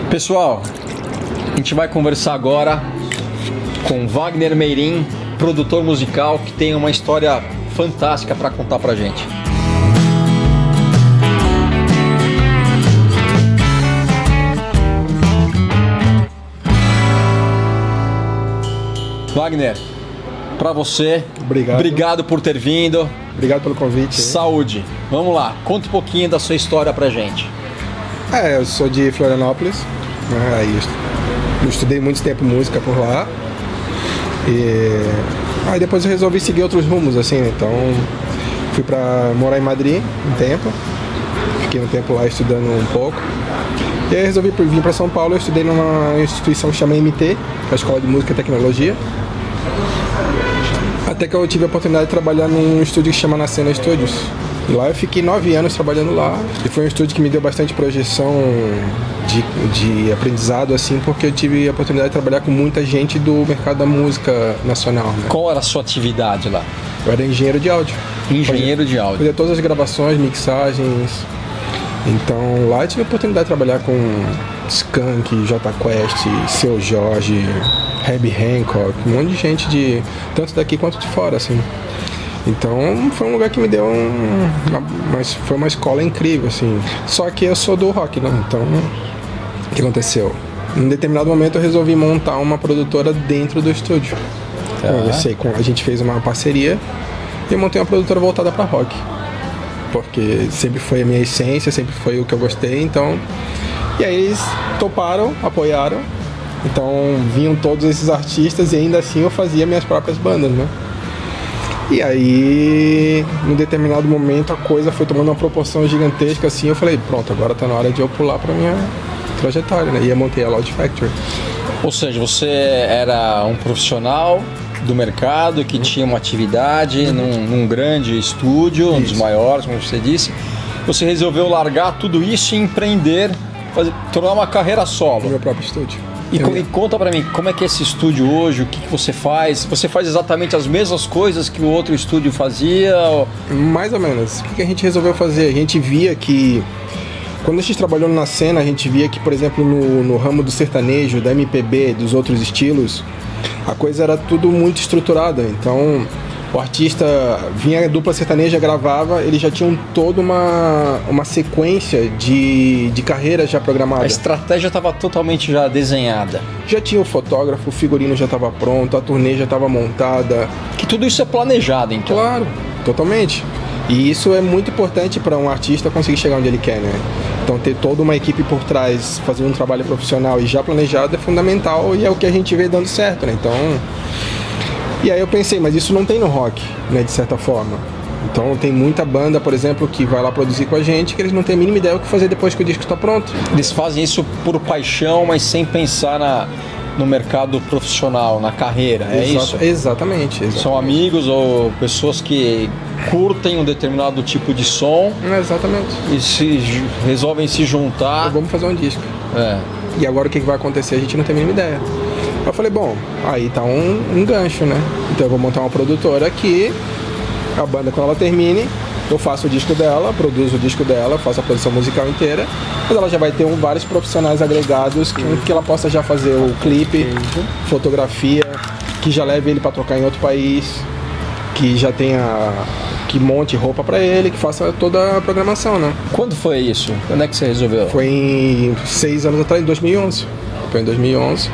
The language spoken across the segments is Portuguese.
Pessoal, a gente vai conversar agora com Wagner Meirin, produtor musical, que tem uma história fantástica para contar pra gente. Wagner, para você, obrigado por ter vindo. Obrigado pelo convite. Saúde. Vamos lá, conta um pouquinho da sua história pra gente. Eu sou de Florianópolis, né? Aí eu estudei muito tempo música por lá. E aí depois eu resolvi seguir outros rumos, assim, né? Então fui pra morar em Madrid um tempo. Fiquei um tempo lá estudando um pouco. E aí resolvi vir para São Paulo. Eu estudei numa instituição que chama MT, que é a Escola de Música e Tecnologia. Até que eu tive a oportunidade de trabalhar num estúdio que chama Nascena Studios. E lá eu fiquei 9 anos trabalhando lá. E foi um estúdio que me deu bastante projeção de aprendizado, assim, porque eu tive a oportunidade de trabalhar com muita gente do mercado da música nacional, né? Qual era a sua atividade lá? Eu era engenheiro de áudio. Engenheiro de áudio. Fazia todas as gravações, mixagens. Então lá eu tive a oportunidade de trabalhar com Skank, J Quest, Seu Jorge, Herbie Hancock, um monte de gente tanto daqui quanto de fora, assim. Então foi um lugar que me deu foi uma escola incrível, assim. Só que eu sou do rock, né? Então o que aconteceu? Em determinado momento eu resolvi montar uma produtora dentro do estúdio. A gente fez uma parceria e eu montei uma produtora voltada para rock. Porque sempre foi a minha essência, sempre foi o que eu gostei, então... E aí eles toparam, apoiaram, então vinham todos esses artistas e ainda assim eu fazia minhas próprias bandas, né? E aí, em determinado momento, a coisa foi tomando uma proporção gigantesca, assim, eu falei, pronto, agora tá na hora de eu pular pra minha trajetória, né? E eu montei a Loud Factory. Ou seja, você era um profissional do mercado que tinha uma atividade num grande estúdio, um dos maiores, como você disse. Você resolveu largar tudo isso e empreender, tornar uma carreira solo. No meu próprio estúdio. E conta pra mim, como é que é esse estúdio hoje, o que você faz? Você faz exatamente as mesmas coisas que o outro estúdio fazia? Mais ou menos. O que a gente resolveu fazer? A gente via que, quando a gente trabalhou na cena, a gente via que, por exemplo, no ramo do sertanejo, da MPB, dos outros estilos, a coisa era tudo muito estruturada. Então, o artista vinha, a dupla sertaneja, gravava, eles já tinham toda uma sequência de carreira já programada. A estratégia estava totalmente já desenhada. Já tinha o fotógrafo, o figurino já estava pronto, a turnê já estava montada. Que tudo isso é planejado, então? Claro, totalmente. E isso é muito importante para um artista conseguir chegar onde ele quer, né? Então ter toda uma equipe por trás, fazendo um trabalho profissional e já planejado é fundamental e é o que a gente vê dando certo, né? Então... E aí eu pensei, mas isso não tem no rock, né, de certa forma. Então tem muita banda, por exemplo, que vai lá produzir com a gente, que eles não têm a mínima ideia do que fazer depois que o disco está pronto. Eles fazem isso por paixão, mas sem pensar no mercado profissional, na carreira, é isso? Exatamente. São amigos ou pessoas que curtem um determinado tipo de som. Exatamente. E resolvem se juntar. Vamos fazer um disco. E agora o que vai acontecer? A gente não tem a mínima ideia. Eu falei, bom, aí tá um gancho, né? Então eu vou montar uma produtora que a banda, quando ela termine, eu faço o disco dela, produzo o disco dela, faço a produção musical inteira, mas ela já vai ter vários profissionais agregados que ela possa já fazer o clipe, fotografia, que já leve ele para tocar em outro país, que já tenha, que monte roupa para ele, que faça toda a programação, né? Quando foi isso? Quando é que você resolveu? Foi em 6 anos atrás, em 2011. Foi em 2011.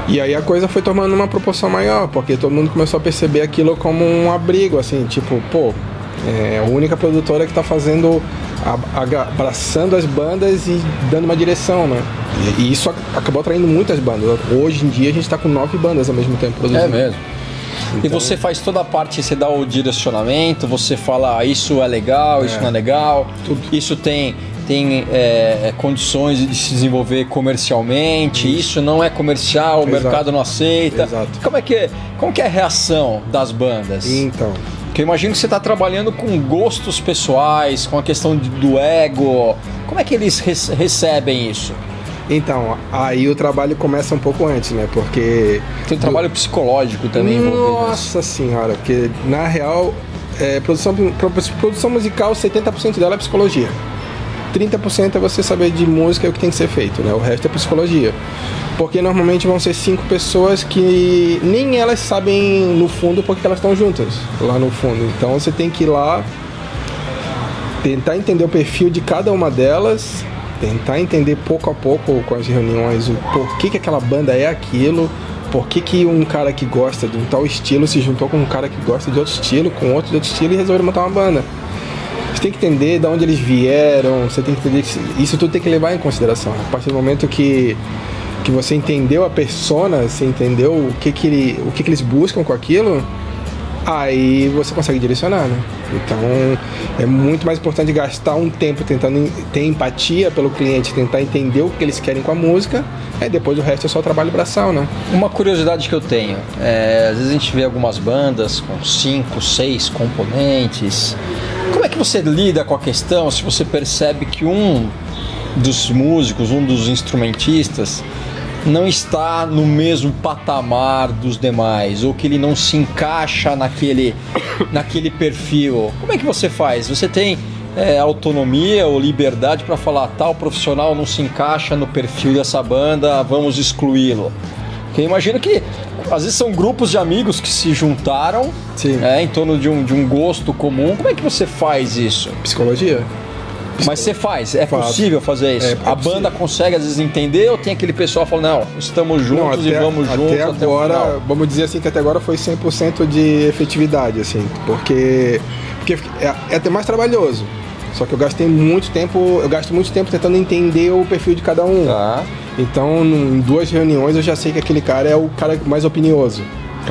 E aí a coisa foi tomando uma proporção maior, porque todo mundo começou a perceber aquilo como um abrigo, assim, tipo, é a única produtora que tá fazendo, abraçando as bandas e dando uma direção, né? E isso acabou atraindo muitas bandas. Hoje em dia a gente tá com 9 bandas ao mesmo tempo produzindo. É mesmo. Então... E você faz toda a parte, você dá o direcionamento, você fala isso é legal, isso não é legal, tudo. Isso tem condições de se desenvolver comercialmente, isso não é comercial, o mercado não aceita. Exato. Como que é a reação das bandas? Então... Porque eu imagino que você está trabalhando com gostos pessoais, com a questão do ego. Como é que eles recebem isso? Então, aí o trabalho começa um pouco antes, né? Porque... Tem um trabalho psicológico também envolvido. Nossa senhora, porque na real, produção musical, 70% dela é psicologia. 30% é você saber de música e o que tem que ser feito, né? O resto é psicologia. Porque normalmente vão ser 5 pessoas que nem elas sabem no fundo porque elas estão juntas lá no fundo. Então você tem que ir lá, tentar entender o perfil de cada uma delas, tentar entender pouco a pouco com as reuniões o porquê que aquela banda é aquilo, por que um cara que gosta de um tal estilo se juntou com um cara que gosta de outro estilo, com outro de outro estilo e resolveram montar uma banda. Você tem que entender de onde eles vieram, você tem que entender que isso tudo tem que levar em consideração. A partir do momento que você entendeu a persona, você entendeu o que eles buscam com aquilo, aí você consegue direcionar, né? Então é muito mais importante gastar um tempo tentando ter empatia pelo cliente, tentar entender o que eles querem com a música, aí depois o resto é só o trabalho braçal, né? Uma curiosidade que eu tenho, às vezes a gente vê algumas bandas com 5, 6 componentes. Como é que você lida com a questão se você percebe que um dos músicos, um dos instrumentistas não está no mesmo patamar dos demais, ou que ele não se encaixa naquele perfil? Como é que você faz? Você tem autonomia ou liberdade para falar, tal profissional não se encaixa no perfil dessa banda, vamos excluí-lo? Porque eu imagino que às vezes são grupos de amigos que se juntaram em torno de um gosto comum. Como é que você faz isso? Psicologia. Mas você faz, possível fazer isso? A banda consegue às vezes entender ou tem aquele pessoal falando, não, estamos juntos e vamos juntos até agora, o final? Vamos dizer assim que até agora foi 100% de efetividade, assim, porque é até mais trabalhoso. Só que eu gasto muito tempo tentando entender o perfil de cada um. Tá. Então, em 2 reuniões eu já sei que aquele cara é o cara mais opinioso.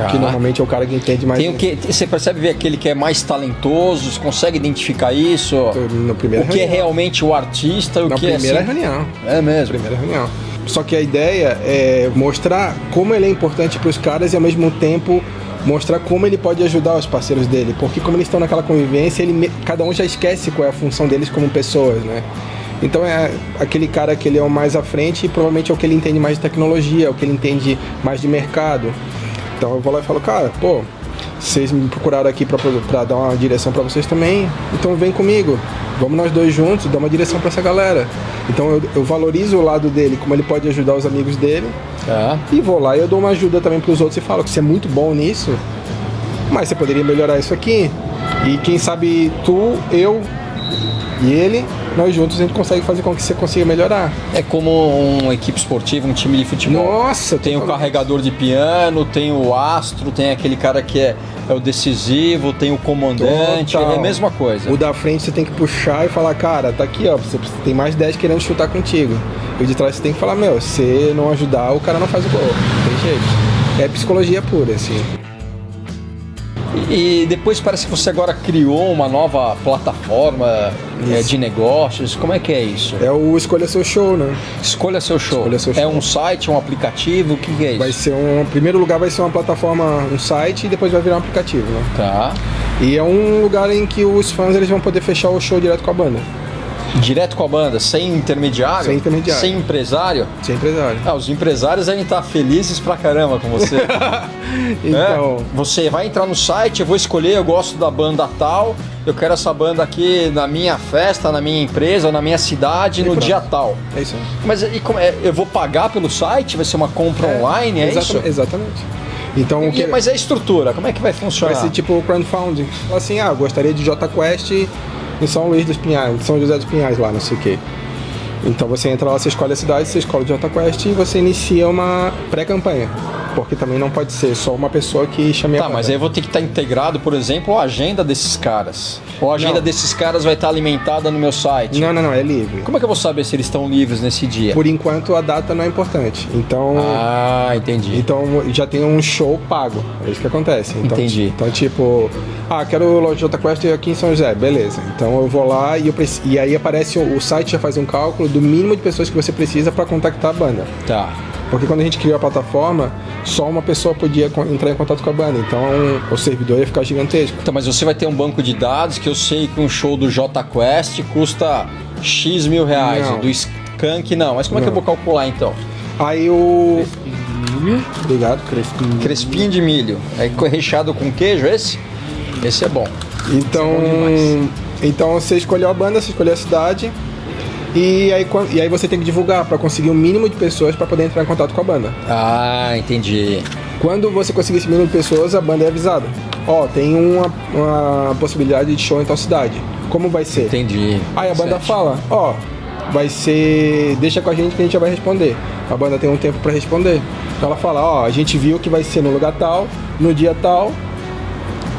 Que normalmente é o cara que entende mais. Você percebe ver aquele que é mais talentoso, você consegue identificar isso? Na primeira reunião. Que é realmente o artista, o que é assim? Na primeira reunião. É mesmo? Primeira reunião. Só que a ideia é mostrar como ele é importante para os caras e ao mesmo tempo mostrar como ele pode ajudar os parceiros dele. Porque como eles estão naquela convivência, cada um já esquece qual é a função deles como pessoas, né? Então é aquele cara que ele é o mais à frente e provavelmente é o que ele entende mais de tecnologia, é o que ele entende mais de mercado. Então eu vou lá e falo, cara, vocês me procuraram aqui pra dar uma direção pra vocês também, então vem comigo, vamos nós dois juntos, dar uma direção pra essa galera. Então eu valorizo o lado dele, como ele pode ajudar os amigos dele, e vou lá e eu dou uma ajuda também pros outros e falo que você é muito bom nisso, mas você poderia melhorar isso aqui, e quem sabe tu, eu e ele, nós juntos a gente consegue fazer com que você consiga melhorar. É como uma equipe esportiva, um time de futebol. Nossa! Tem o carregador de piano, tem o astro, tem aquele cara que é o decisivo, tem o comandante, é a mesma coisa. O da frente você tem que puxar e falar, cara, tá aqui, ó, você tem mais 10 querendo chutar contigo. E o de trás você tem que falar, se não ajudar, o cara não faz o gol. Não tem jeito. É psicologia pura, assim. E depois parece que você agora criou uma nova plataforma de negócios. Como é que é isso? É o Escolha Seu Show, né? Escolha Seu Show. É um site, um aplicativo? O que é isso? Vai ser em primeiro lugar vai ser uma plataforma, um site, e depois vai virar um aplicativo, né? Tá. E é um lugar em que os fãs eles vão poder fechar o show direto com a banda. Direto com a banda, sem intermediário? Sem intermediário. Sem empresário? Sem empresário. Os empresários devem estar felizes pra caramba com você. Então... Você vai entrar no site, eu vou escolher, eu gosto da banda tal, eu quero essa banda aqui na minha festa, na minha empresa, na minha cidade, no dia tal. É isso aí. Mas e como eu vou pagar pelo site? Vai ser uma compra online, isso? Exatamente. Então, mas a estrutura, como é que vai funcionar? Vai ser tipo o crowdfunding. Assim, gostaria de JQuest em São Luís dos Pinhais, São José dos Pinhais lá, não sei o quê. Então você entra lá, você escolhe a cidade, você escolhe o JQuest e você inicia uma pré-campanha. Porque também não pode ser só uma pessoa que chame a banda. Mas aí eu vou ter que estar integrado, por exemplo, a agenda desses caras. Ou a agenda desses caras vai estar alimentada no meu site. Não, é livre. Como é que eu vou saber se eles estão livres nesse dia? Por enquanto a data não é importante. Então. Entendi. Então já tem um show pago. É isso que acontece. Então, entendi. Então, tipo, quero o JQuest aqui em São José. Beleza. Então eu vou lá e aí aparece o site já faz um cálculo do mínimo de pessoas que você precisa para contactar a banda. Tá. Porque quando a gente criou a plataforma, só uma pessoa podia entrar em contato com a banda, então o servidor ia ficar gigantesco. Então, mas você vai ter um banco de dados que eu sei que um show do JQuest custa X mil reais, do Skank não. Mas como é que eu vou calcular então? Aí o... Crespinho de milho. Obrigado, crespinho de milho. É recheado com queijo esse? Esse é bom. Então você escolheu a banda, você escolheu a cidade. E aí você tem que divulgar para conseguir um mínimo de pessoas para poder entrar em contato com a banda. Ah, entendi. Quando você conseguir esse mínimo de pessoas, a banda é avisada. Tem uma possibilidade de show em tal cidade. Como vai ser? Entendi. Aí a banda fala, vai ser... Deixa com a gente que a gente já vai responder. A banda tem um tempo para responder. Então ela fala, a gente viu que vai ser no lugar tal, no dia tal,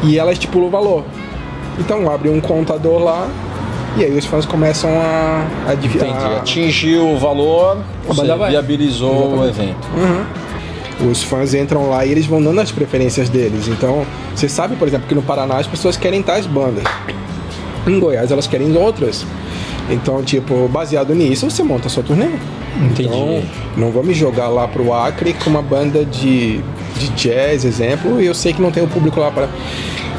e ela estipula o valor. Então abre um contador lá, e aí os fãs começam a Entendi. Atingiu o valor, você viabilizou o evento. Os fãs entram lá e eles vão dando as preferências deles. Então, você sabe, por exemplo, que no Paraná as pessoas querem tais bandas. Em Goiás elas querem outras. Então, baseado nisso, você monta a sua turnê. Entendi. Então, não vou me jogar lá pro Acre com uma banda de jazz, exemplo, e eu sei que não tem o público lá para...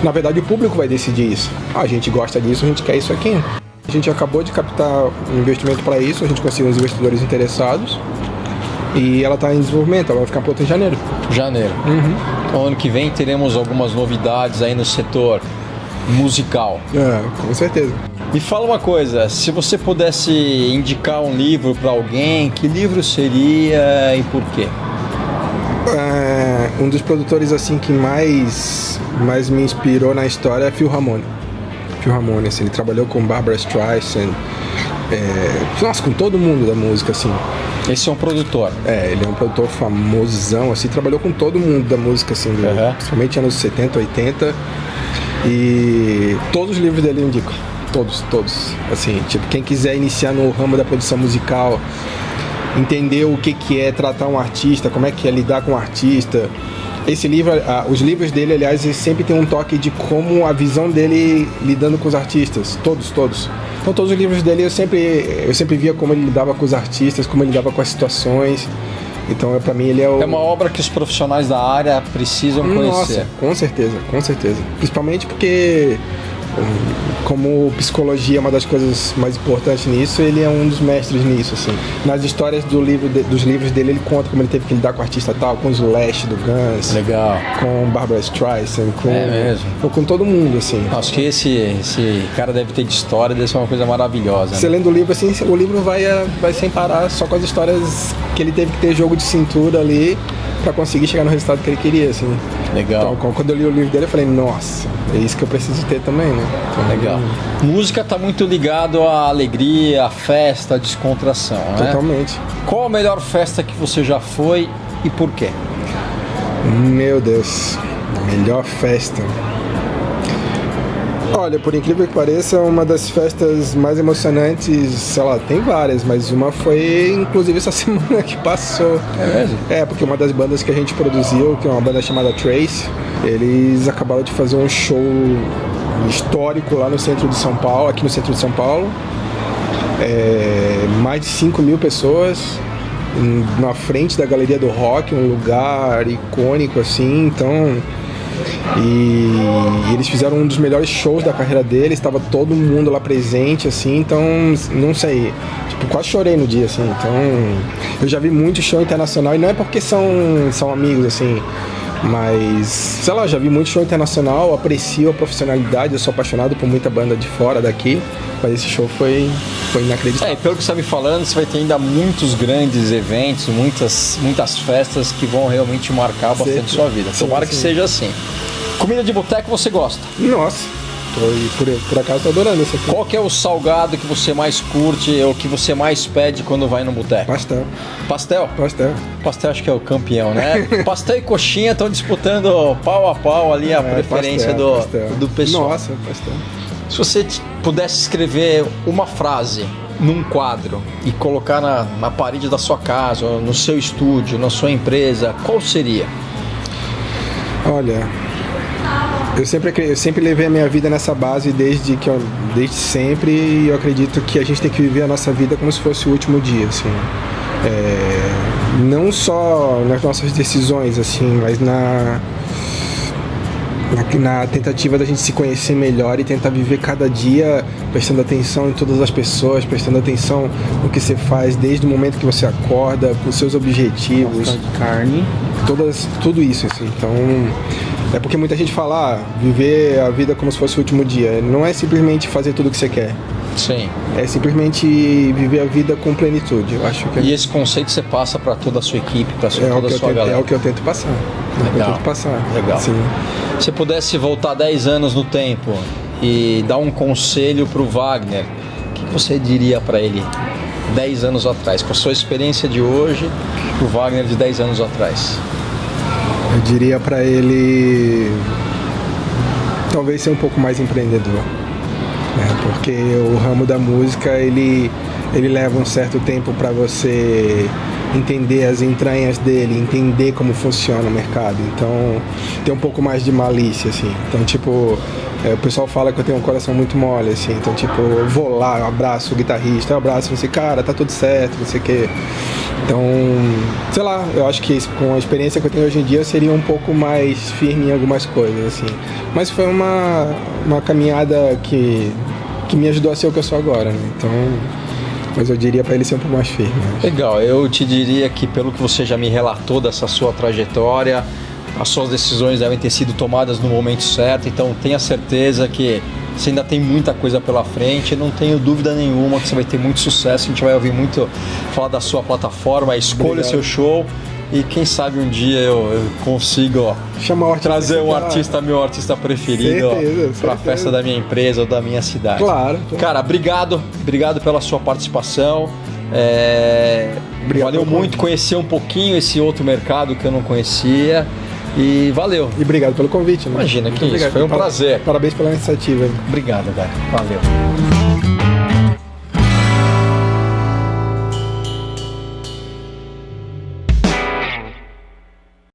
Na verdade, o público vai decidir isso. A gente gosta disso, a gente quer isso aqui. A gente acabou de captar um investimento para isso, a gente conseguiu uns investidores interessados. E ela está em desenvolvimento, ela vai ficar pronta em janeiro. Então, ano que vem teremos algumas novidades aí no setor musical. Com certeza. Me fala uma coisa, se você pudesse indicar um livro para alguém, que livro seria e por quê? Um dos produtores assim que mais me inspirou na história é Phil Ramone. Ele trabalhou com Barbra Streisand, com todo mundo da música, assim. Esse é um produtor? Ele é um produtor famosão, assim, trabalhou com todo mundo da música, assim, principalmente anos 70, 80, e todos os livros dele eu indico, todos, assim, quem quiser iniciar no ramo da produção musical, entender o que é tratar um artista, como é que é lidar com um artista. Esse livro, os livros dele, aliás, eles sempre tem um toque de como a visão dele lidando com os artistas, todos. Então todos os livros dele eu sempre via como ele lidava com os artistas, como ele lidava com as situações. Então pra mim ele é uma obra que os profissionais da área precisam conhecer. Nossa, com certeza. Principalmente porque, como psicologia é uma das coisas mais importantes nisso, ele é um dos mestres nisso, assim. Nas histórias dos livros dele, ele conta como ele teve que lidar com o artista tal, com o Slash do Guns. Legal. Com Barbra Streisand, com todo mundo, assim. Acho que esse cara deve ter de história, deve ser uma coisa maravilhosa. Você lendo o livro, assim, o livro vai sem parar só com as histórias que ele teve que ter jogo de cintura ali pra conseguir chegar no resultado que ele queria, assim. Legal. Então, quando eu li o livro dele, eu falei, nossa, é isso que eu preciso ter também, né? Então, legal. Música tá muito ligado à alegria, à festa, à descontração, né? Totalmente. Qual a melhor festa que você já foi e por quê? Meu Deus, melhor festa. Olha, por incrível que pareça, uma das festas mais emocionantes, sei lá, tem várias, mas uma foi inclusive essa semana que passou. É mesmo? Porque uma das bandas que a gente produziu, que é uma banda chamada Trace, eles acabaram de fazer um show histórico lá no centro de São Paulo, aqui no centro de São Paulo. Mais de 5.000 pessoas na frente da Galeria do Rock, um lugar icônico assim, então... E eles fizeram um dos melhores shows da carreira deles, estava todo mundo lá presente, assim, então, não sei, quase chorei no dia, assim, então, eu já vi muito show internacional, e não é porque são amigos, assim, mas, sei lá, já vi muito show internacional, aprecio a profissionalidade, eu sou apaixonado por muita banda de fora daqui, mas esse show foi inacreditável. Pelo que você está me falando, você vai ter ainda muitos grandes eventos, muitas festas que vão realmente marcar bastante sua vida. Tomara que seja assim. Comida de boteco você gosta? Nossa, por acaso tô adorando isso aqui. Qual que é o salgado que você mais curte ou que você mais pede quando vai no boteco? Pastel. Pastel? Pastel acho que é o campeão, né? Pastel e coxinha estão disputando pau a pau ali a preferência do pessoal. Nossa, pastel. Se você pudesse escrever uma frase num quadro e colocar na parede da sua casa, ou no seu estúdio, na sua empresa, qual seria? Olha, eu sempre levei a minha vida nessa base desde sempre, e eu acredito que a gente tem que viver a nossa vida como se fosse o último dia, assim. Não só nas nossas decisões, assim, mas na tentativa da gente se conhecer melhor e tentar viver cada dia prestando atenção em todas as pessoas, prestando atenção no que você faz desde o momento que você acorda, com os seus objetivos. De carne. Tudo isso, assim. Então, é porque muita gente fala, viver a vida como se fosse o último dia. Não é simplesmente fazer tudo o que você quer. Sim. É simplesmente viver a vida com plenitude. Eu acho que E esse conceito você passa para toda a sua equipe, para toda a sua galera. É o que eu tento passar. Legal. Sim. Se pudesse voltar 10 anos no tempo e dar um conselho para o Wagner, o que você diria para ele 10 anos atrás? Com a sua experiência de hoje, o Wagner de 10 anos atrás. Eu diria para ele talvez ser um pouco mais empreendedor, né? Porque o ramo da música ele leva um certo tempo para você entender as entranhas dele, entender como funciona o mercado. Então tem um pouco mais de malícia, assim. Então tipo, o pessoal fala que eu tenho um coração muito mole, assim. Então tipo, eu vou lá, eu abraço o guitarrista, eu abraço, não sei, cara, tá tudo certo, não sei o quê. Então, sei lá, eu acho que com a experiência que eu tenho hoje em dia eu seria um pouco mais firme em algumas coisas, assim. Mas foi uma caminhada que me ajudou a ser o que eu sou agora, né? Então, mas eu diria para ele ser um pouco mais firme. Legal, eu te diria que pelo que você já me relatou dessa sua trajetória, as suas decisões devem ter sido tomadas no momento certo, então tenha certeza que você ainda tem muita coisa pela frente, não tenho dúvida nenhuma que você vai ter muito sucesso, a gente vai ouvir muito falar da sua plataforma, escolha o seu show e quem sabe um dia eu consigo trazer um artista, meu artista preferido para a festa da minha empresa ou da minha cidade. Claro. Cara, obrigado pela sua participação. Valeu muito conhecer um pouquinho esse outro mercado que eu não conhecia. E valeu. E obrigado pelo convite. Né? Imagina, que isso. Foi um prazer. Parabéns pela iniciativa. Obrigado, cara. Valeu.